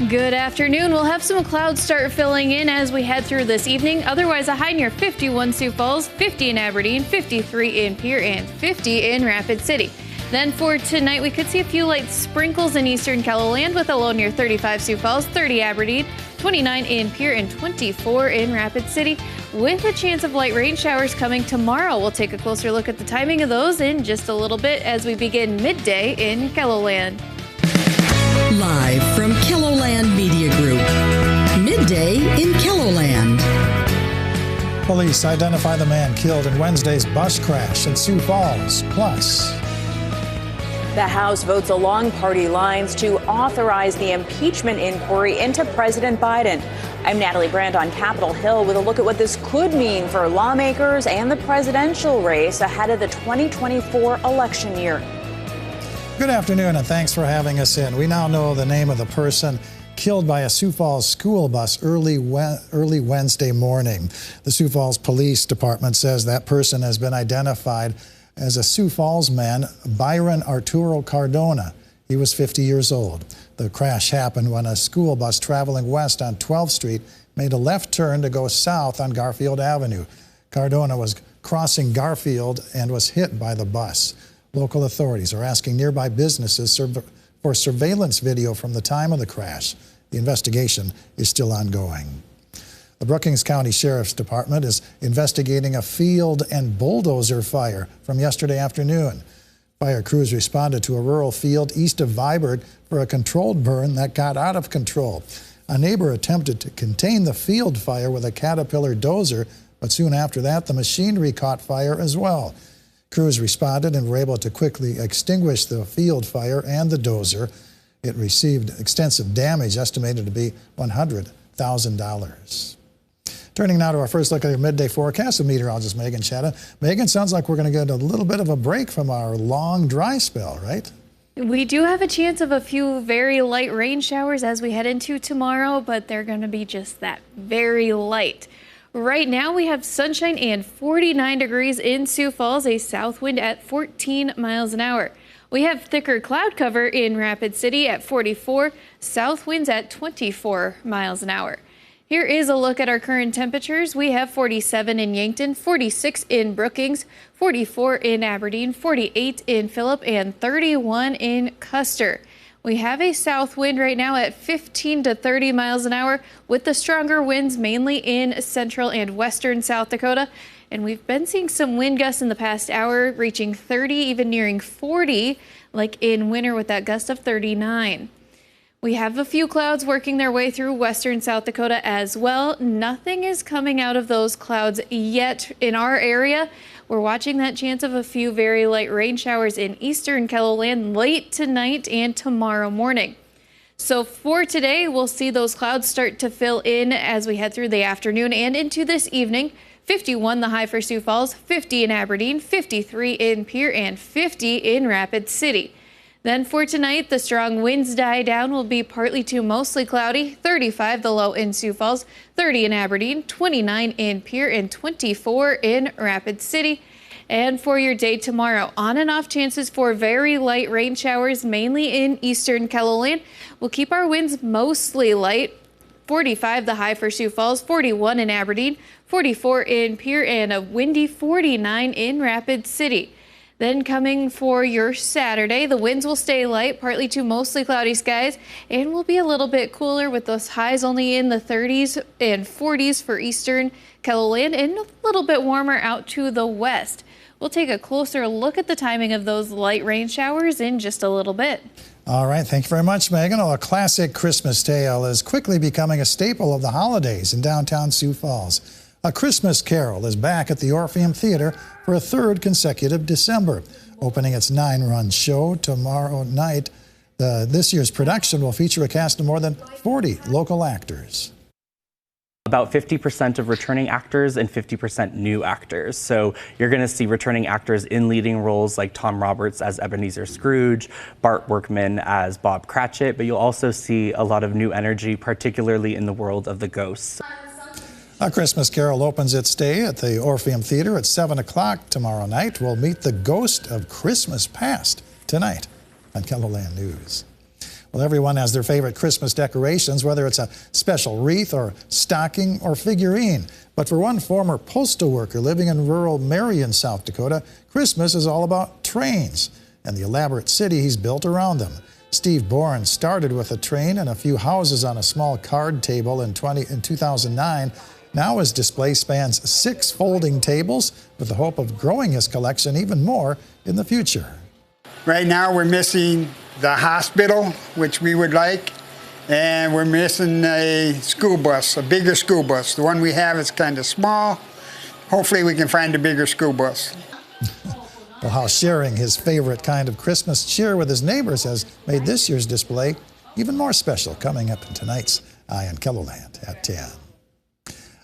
Good afternoon. We'll have some clouds start filling in as we head through this evening. Otherwise, a high near 51 Sioux Falls, 50 in Aberdeen, 53 in Pierre, and 50 in Rapid City. Then for tonight, we could see a few light sprinkles in eastern KELOLAND with a low near 35 Sioux Falls, 30 Aberdeen, 29 in Pierre, and 24 in Rapid City, with a chance of light rain showers coming tomorrow. We'll take a closer look at the timing of those in just a little bit as we begin midday in KELOLAND. Live from KELOLAND Media Group, midday in KELOLAND. Police identify the man killed in Wednesday's bus crash in Sioux Falls. Plus, the House votes along party lines to authorize the impeachment inquiry into President Biden. I'm Natalie Brandt on Capitol Hill with a look at what this could mean for lawmakers and the presidential race ahead of the 2024 election year. Good afternoon, and thanks for having us in. We now know the name of the person killed by a Sioux Falls school bus early Wednesday morning. The Sioux Falls Police Department says that person has been identified as a Sioux Falls man, Byron Arturo Cardona. He was 50 years old. The crash happened when a school bus traveling west on 12th Street made a left turn to go south on Garfield Avenue. Cardona was crossing Garfield and was hit by the bus. Local authorities are asking nearby businesses for surveillance video from the time of the crash. The investigation is still ongoing. The Brookings County Sheriff's Department is investigating a field and bulldozer fire from yesterday afternoon. Fire crews responded to a rural field east of Viborg for a controlled burn that got out of control. A neighbor attempted to contain the field fire with a Caterpillar dozer, but soon after that, the machinery caught fire as well. Crews responded and were able to quickly extinguish the field fire and the dozer. It received extensive damage, estimated to be $100,000. Turning now to our first look at your midday forecast with meteorologist Megan Chetta. Megan, sounds like we're going to get a little bit of a break from our long dry spell, right? We do have a chance of a few very light rain showers as we head into tomorrow, but they're going to be just that, very light. Right now we have sunshine and 49 degrees in Sioux Falls, a south wind at 14 miles an hour. We have thicker cloud cover in Rapid City at 44, south winds at 24 miles an hour. Here is a look at our current temperatures. We have 47 in Yankton, 46 in Brookings, 44 in Aberdeen, 48 in Phillip, and 31 in Custer. We have a south wind right now at 15 to 30 miles an hour with the stronger winds mainly in central and western South Dakota. And we've been seeing some wind gusts in the past hour reaching 30, even nearing 40, like in Winter with that gust of 39. We have a few clouds working their way through western South Dakota as well. Nothing is coming out of those clouds yet in our area. We're watching that chance of a few very light rain showers in eastern KELOLAND late tonight and tomorrow morning. So for today, we'll see those clouds start to fill in as we head through the afternoon and into this evening. 51 the high for Sioux Falls, 50 in Aberdeen, 53 in Pierre, and 50 in Rapid City. Then for tonight, the strong winds die down, will be partly to mostly cloudy, 35 the low in Sioux Falls, 30 in Aberdeen, 29 in Pierre, and 24 in Rapid City. And for your day tomorrow, on and off chances for very light rain showers, mainly in eastern KELOLAND. We'll keep our winds mostly light, 45 the high for Sioux Falls, 41 in Aberdeen, 44 in Pierre, and a windy 49 in Rapid City. Then coming for your Saturday, the winds will stay light, partly to mostly cloudy skies, and will be a little bit cooler with those highs only in the 30s and 40s for eastern KELOLAND and a little bit warmer out to the west. We'll take a closer look at the timing of those light rain showers in just a little bit. All right, thank you very much, Megan. A classic Christmas tale is quickly becoming a staple of the holidays in downtown Sioux Falls. A Christmas Carol is back at the Orpheum Theater for a third consecutive December. Opening its 9-run show tomorrow night, this year's production will feature a cast of more than 40 local actors. About 50% of returning actors and 50% new actors. So you're going to see returning actors in leading roles like Tom Roberts as Ebenezer Scrooge, Bart Workman as Bob Cratchit, but you'll also see a lot of new energy, particularly in the world of the ghosts. A Christmas Carol opens its day at the Orpheum Theater at 7 o'clock tomorrow night. We'll meet the ghost of Christmas past tonight on KELOLAND News. Well, everyone has their favorite Christmas decorations, whether it's a special wreath or stocking or figurine. But for one former postal worker living in rural Marion, South Dakota, Christmas is all about trains and the elaborate city he's built around them. Steve Bourne started with a train and a few houses on a small card table in 2009. Now his display spans 6 folding tables with the hope of growing his collection even more in the future. Right now we're missing the hospital, which we would like, and we're missing a school bus, a bigger school bus. The one we have is kind of small. Hopefully we can find a bigger school bus. Well, how sharing his favorite kind of Christmas cheer with his neighbors has made this year's display even more special, coming up in tonight's Eye on KELOLAND at 10.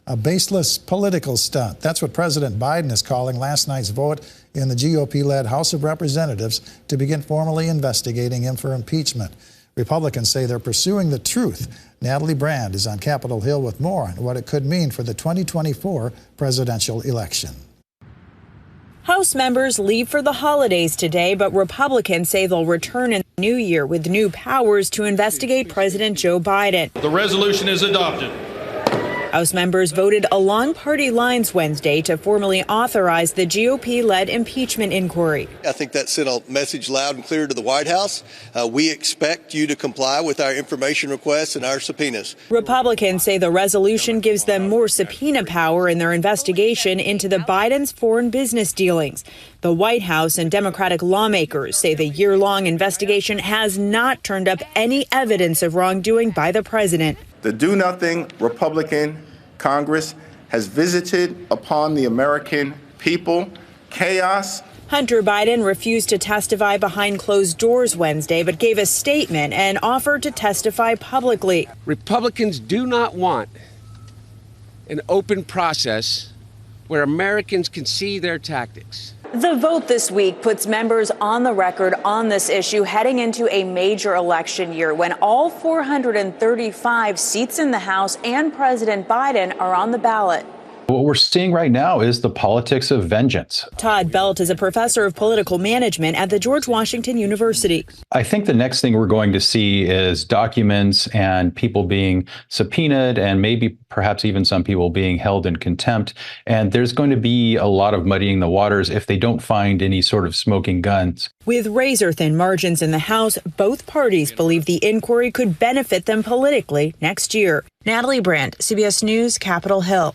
A baseless political stunt. That's what President Biden is calling last night's vote in the GOP-led House of Representatives to begin formally investigating him for impeachment. Republicans say they're pursuing the truth. Natalie Brand is on Capitol Hill with more on what it could mean for the 2024 presidential election. House members leave for the holidays today, but Republicans say they'll return in the new year with new powers to investigate President Joe Biden. The resolution is adopted. House members voted along party lines Wednesday to formally authorize the GOP-led impeachment inquiry. I think that sent a message loud and clear to the White House. We expect you to comply with our information requests and our subpoenas. Republicans say the resolution gives them more subpoena power in their investigation into the Biden's foreign business dealings. The White House and Democratic lawmakers say the year-long investigation has not turned up any evidence of wrongdoing by the president. The do-nothing Republican Congress has visited upon the American people chaos. Hunter Biden refused to testify behind closed doors Wednesday, but gave a statement and offered to testify publicly. Republicans do not want an open process where Americans can see their tactics. The vote this week puts members on the record on this issue heading into a major election year when all 435 seats in the House and President Biden are on the ballot. What we're seeing right now is the politics of vengeance. Todd Belt is a professor of political management at the George Washington University. I think the next thing we're going to see is documents and people being subpoenaed and maybe perhaps even some people being held in contempt. And there's going to be a lot of muddying the waters if they don't find any sort of smoking guns. With razor-thin margins in the House, both parties believe the inquiry could benefit them politically next year. Natalie Brand, CBS News, Capitol Hill.